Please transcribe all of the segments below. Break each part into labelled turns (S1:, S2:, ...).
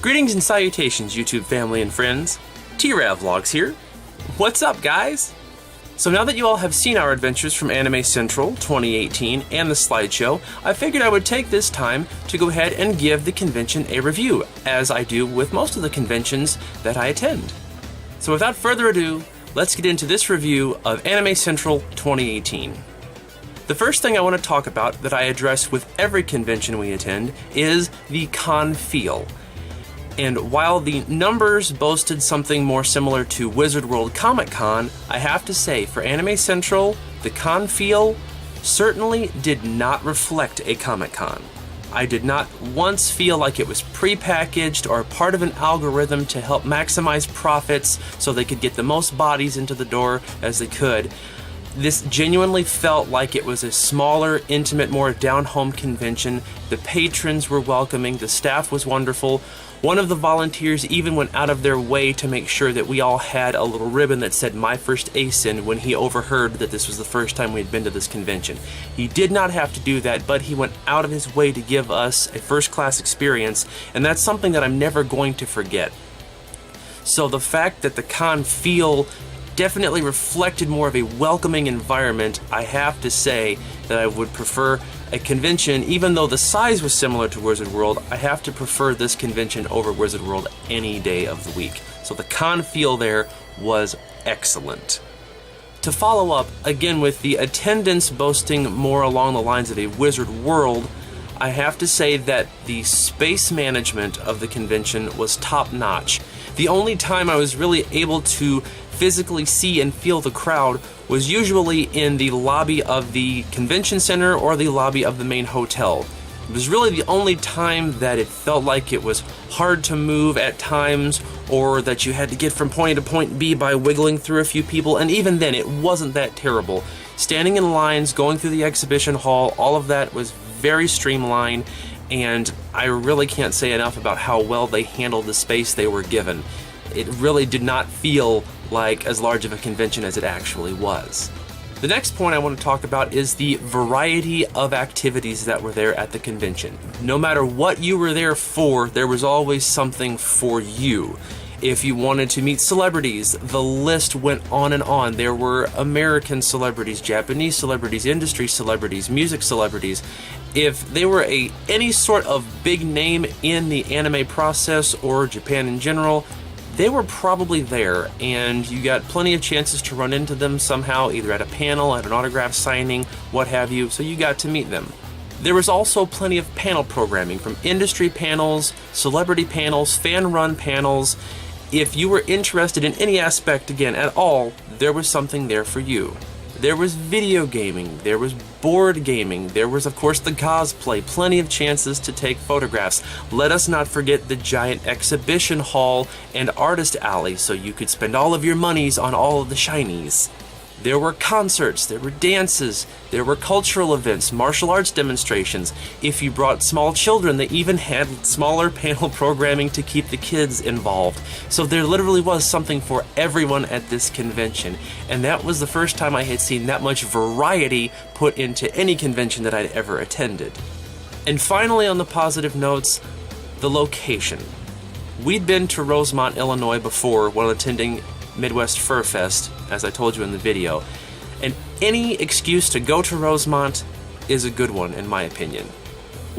S1: Greetings and salutations, YouTube family and friends. T-Rav Vlogs here. What's up, guys? So now that you all have seen our adventures from Anime Central 2018 and the slideshow, I figured I would take this time to go ahead and give the convention a review, as I do with most of the conventions that I attend. So without further ado, let's get into this review of Anime Central 2018. The first thing I want to talk about that I address with every convention we attend is the con feel. And while the numbers boasted something more similar to Wizard World Comic Con, I have to say, for Anime Central, the con feel certainly did not reflect a Comic Con. I did not once feel like it was pre-packaged or part of an algorithm to help maximize profits so they could get the most bodies into the door as they could. This genuinely felt like it was a smaller, intimate, more down-home convention. The patrons were welcoming, the staff was wonderful. One of the volunteers even went out of their way to make sure that we all had a little ribbon that said "My First ACen" when he overheard that this was the first time we had been to this convention. He did not have to do that, but he went out of his way to give us a first-class experience, and that's something that I'm never going to forget. So the fact that the con feel definitely reflected more of a welcoming environment, I have to say that I would prefer a convention, even though the size was similar to Wizard World, I have to prefer this convention over Wizard World any day of the week. So the con feel there was excellent. To follow up, again with the attendance boasting more along the lines of a Wizard World, I have to say that the space management of the convention was top-notch. The only time I was really able to physically see and feel the crowd was usually in the lobby of the convention center or the lobby of the main hotel. It was really the only time that it felt like it was hard to move at times, or that you had to get from point A to point B by wiggling through a few people, and even then it wasn't that terrible. Standing in lines, going through the exhibition hall, all of that was very streamlined, and I really can't say enough about how well they handled the space they were given. It really did not feel like as large of a convention as it actually was. The next point I want to talk about is the variety of activities that were there at the convention. No matter what you were there for, there was always something for you. If you wanted to meet celebrities, the list went on and on. There were American celebrities, Japanese celebrities, industry celebrities, music celebrities. If they were any sort of big name in the anime process or Japan in general, they were probably there, and you got plenty of chances to run into them somehow, either at a panel, at an autograph signing, what have you, so you got to meet them. There was also plenty of panel programming, from industry panels, celebrity panels, fan-run panels. If you were interested in any aspect, again, at all, there was something there for you. There was video gaming, there was board gaming, there was of course the cosplay, plenty of chances to take photographs. Let us not forget the giant exhibition hall and artist alley, so you could spend all of your monies on all of the shinies. There were concerts, there were dances, there were cultural events, martial arts demonstrations. If you brought small children, they even had smaller panel programming to keep the kids involved. So there literally was something for everyone at this convention. And that was the first time I had seen that much variety put into any convention that I'd ever attended. And finally, on the positive notes, the location. We'd been to Rosemont, Illinois before while attending Midwest Fur Fest, as I told you in the video, and any excuse to go to Rosemont is a good one in my opinion.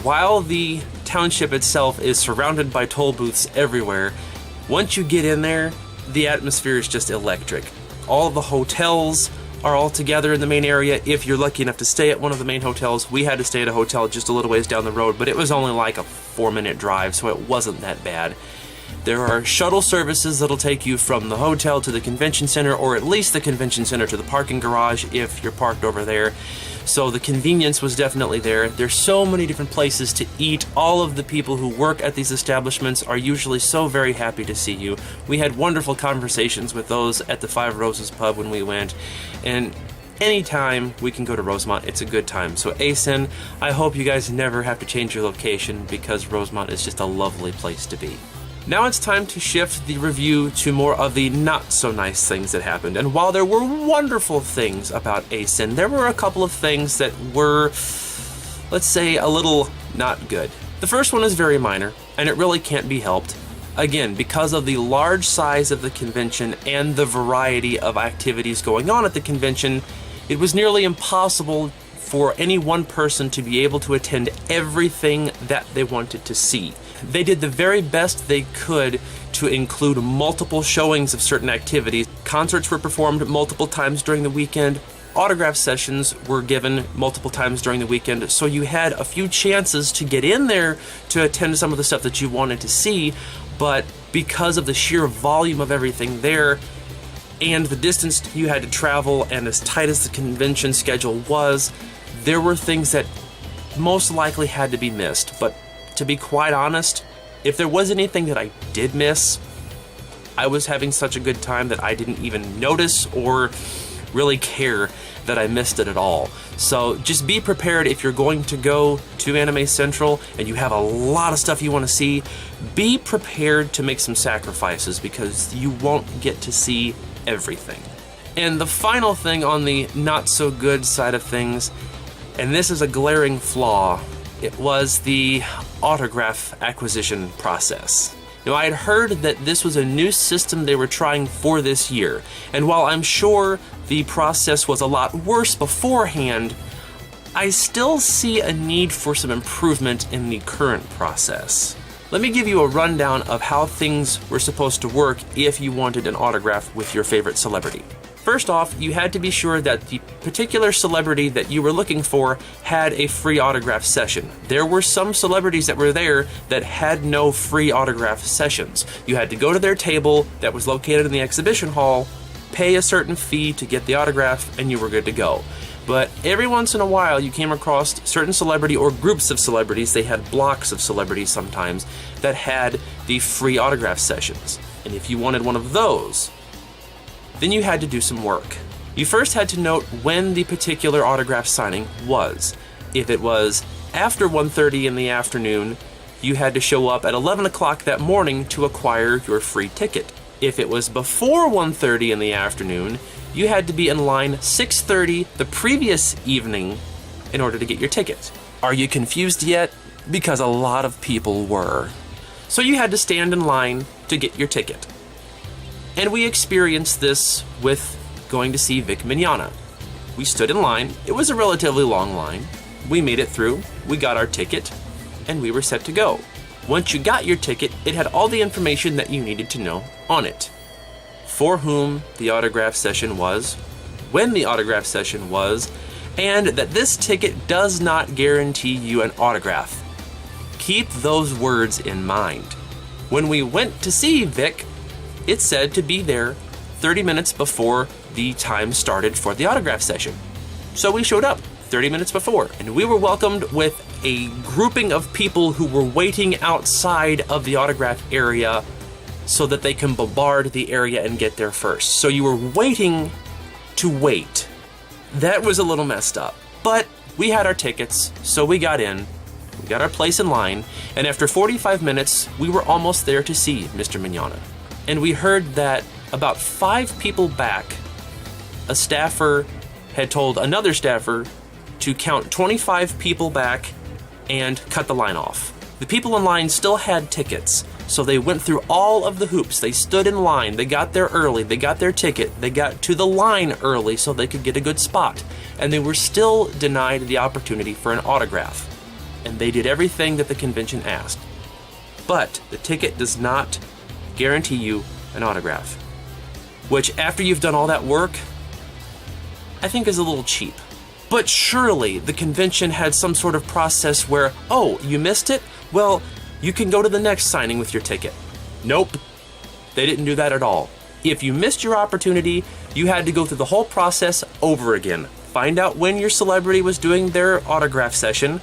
S1: While the township itself is surrounded by toll booths everywhere, once you get in there, the atmosphere is just electric. All of the hotels are all together in the main area. If you're lucky enough to stay at one of the main hotels, we had to stay at a hotel just a little ways down the road, but it was only like a 4-minute drive, so it wasn't that bad. There are shuttle services that'll take you from the hotel to the convention center, or at least the convention center to the parking garage if you're parked over there. So the convenience was definitely there. There's so many different places to eat. All of the people who work at these establishments are usually so very happy to see you. We had wonderful conversations with those at the Five Roses pub when we went. And anytime we can go to Rosemont, it's a good time. So ACen, I hope you guys never have to change your location, because Rosemont is just a lovely place to be. Now it's time to shift the review to more of the not-so-nice things that happened. And while there were wonderful things about ACen, there were a couple of things that were, let's say, a little not good. The first one is very minor, and it really can't be helped. Again, because of the large size of the convention and the variety of activities going on at the convention, it was nearly impossible for any one person to be able to attend everything that they wanted to see. They did the very best they could to include multiple showings of certain activities. Concerts were performed multiple times during the weekend. Autograph sessions were given multiple times during the weekend, so you had a few chances to get in there to attend some of the stuff that you wanted to see, but because of the sheer volume of everything there and the distance you had to travel and as tight as the convention schedule was, there were things that most likely had to be missed. But to be quite honest, if there was anything that I did miss, I was having such a good time that I didn't even notice or really care that I missed it at all. So just be prepared if you're going to go to Anime Central and you have a lot of stuff you want to see. Be prepared to make some sacrifices because you won't get to see everything. And the final thing on the not so good side of things, and this is a glaring flaw, it was the autograph acquisition process. Now, I had heard that this was a new system they were trying for this year, and while I'm sure the process was a lot worse beforehand, I still see a need for some improvement in the current process. Let me give you a rundown of how things were supposed to work if you wanted an autograph with your favorite celebrity. First off, you had to be sure that the particular celebrity that you were looking for had a free autograph session. There were some celebrities that were there that had no free autograph sessions. You had to go to their table that was located in the exhibition hall, pay a certain fee to get the autograph, and you were good to go. But every once in a while, you came across certain celebrity or groups of celebrities, they had blocks of celebrities sometimes, that had the free autograph sessions. And if you wanted one of those, then you had to do some work. You first had to note when the particular autograph signing was. If it was after 1:30 in the afternoon, you had to show up at 11 o'clock that morning to acquire your free ticket. If it was before 1:30 in the afternoon, you had to be in line 6:30 the previous evening in order to get your ticket. Are you confused yet? Because a lot of people were. So you had to stand in line to get your ticket. And we experienced this with going to see Vic Mignogna. We stood in line. It was a relatively long line. We made it through, we got our ticket, and we were set to go. Once you got your ticket, it had all the information that you needed to know on it. For whom the autograph session was, when the autograph session was, and that this ticket does not guarantee you an autograph. Keep those words in mind. When we went to see Vic, it said to be there 30 minutes before the time started for the autograph session. So we showed up 30 minutes before, and we were welcomed with a grouping of people who were waiting outside of the autograph area so that they can bombard the area and get there first. So you were waiting to wait. That was a little messed up, but we had our tickets, so we got in, we got our place in line, and after 45 minutes, we were almost there to see Mr. Mignogna. And we heard that about 5 people back, a staffer had told another staffer to count 25 people back and cut the line off. The people in line still had tickets, so they went through all of the hoops. They stood in line, they got there early, they got their ticket, they got to the line early so they could get a good spot, and they were still denied the opportunity for an autograph. And they did everything that the convention asked. But the ticket does not guarantee you an autograph, which after you've done all that work, I think is a little cheap. But surely the convention had some sort of process where, oh, you missed it? Well, you can go to the next signing with your ticket. Nope, they didn't do that at all. If you missed your opportunity, you had to go through the whole process over again. Find out when your celebrity was doing their autograph session,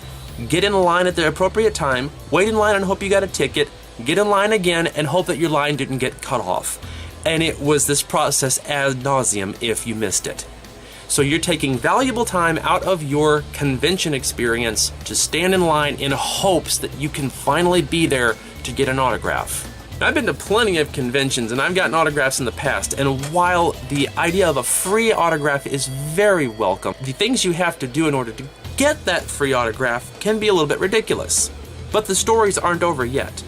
S1: get in line at the appropriate time, wait in line and hope you got a ticket, get in line again and hope that your line didn't get cut off. And it was this process ad nauseum if you missed it. So you're taking valuable time out of your convention experience to stand in line in hopes that you can finally be there to get an autograph. Now, I've been to plenty of conventions and I've gotten autographs in the past, and while the idea of a free autograph is very welcome, the things you have to do in order to get that free autograph can be a little bit ridiculous. But the stories aren't over yet.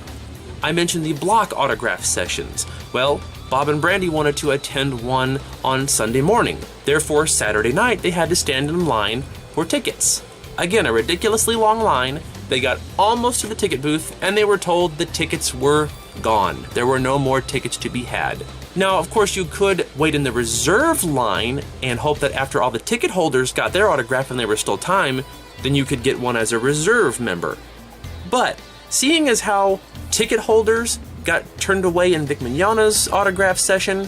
S1: I mentioned the block autograph sessions. Well, Bob and Brandy wanted to attend one on Sunday morning. Therefore, Saturday night, they had to stand in line for tickets. Again, a ridiculously long line. They got almost to the ticket booth, and they were told the tickets were gone. There were no more tickets to be had. Now, of course, you could wait in the reserve line and hope that after all the ticket holders got their autograph and there was still time, then you could get one as a reserve member. But seeing as how ticket holders got turned away in Vic Mignogna's autograph session,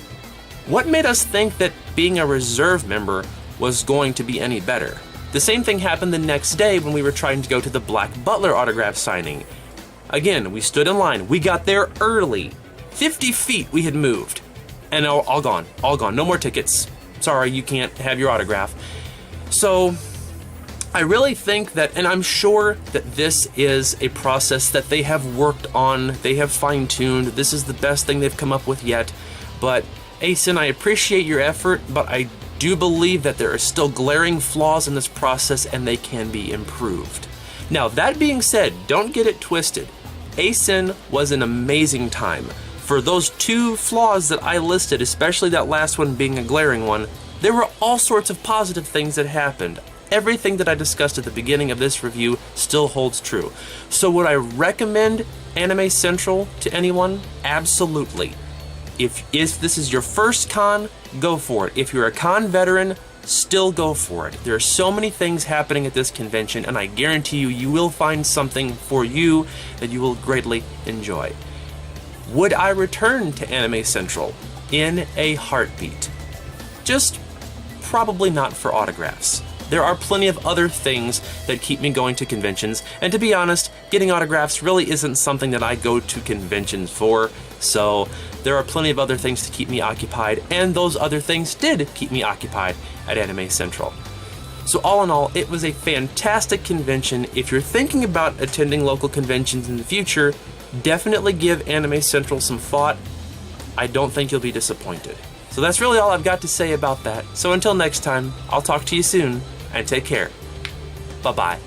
S1: what made us think that being a reserve member was going to be any better? The same thing happened the next day when we were trying to go to the Black Butler autograph signing. Again, we stood in line. We got there early. 50 feet we had moved. And all gone. No more tickets. Sorry, you can't have your autograph. So I really think that, and I'm sure that this is a process that they have worked on, they have fine-tuned, this is the best thing they've come up with yet, but ACen, I appreciate your effort, but I do believe that there are still glaring flaws in this process and they can be improved. Now, that being said, don't get it twisted. ACen was an amazing time. For those two flaws that I listed, especially that last one being a glaring one, there were all sorts of positive things that happened. Everything that I discussed at the beginning of this review still holds true. So would I recommend Anime Central to anyone? Absolutely. If this is your first con, go for it. If you're a con veteran, still go for it. There are so many things happening at this convention, and I guarantee you, you will find something for you that you will greatly enjoy. Would I return to Anime Central? In a heartbeat. Just probably not for autographs. There are plenty of other things that keep me going to conventions, and to be honest, getting autographs really isn't something that I go to conventions for, so there are plenty of other things to keep me occupied, and those other things did keep me occupied at Anime Central. So all in all, it was a fantastic convention. If you're thinking about attending local conventions in the future, definitely give Anime Central some thought. I don't think you'll be disappointed. So that's really all I've got to say about that. So until next time, I'll talk to you soon, and take care. Bye-bye.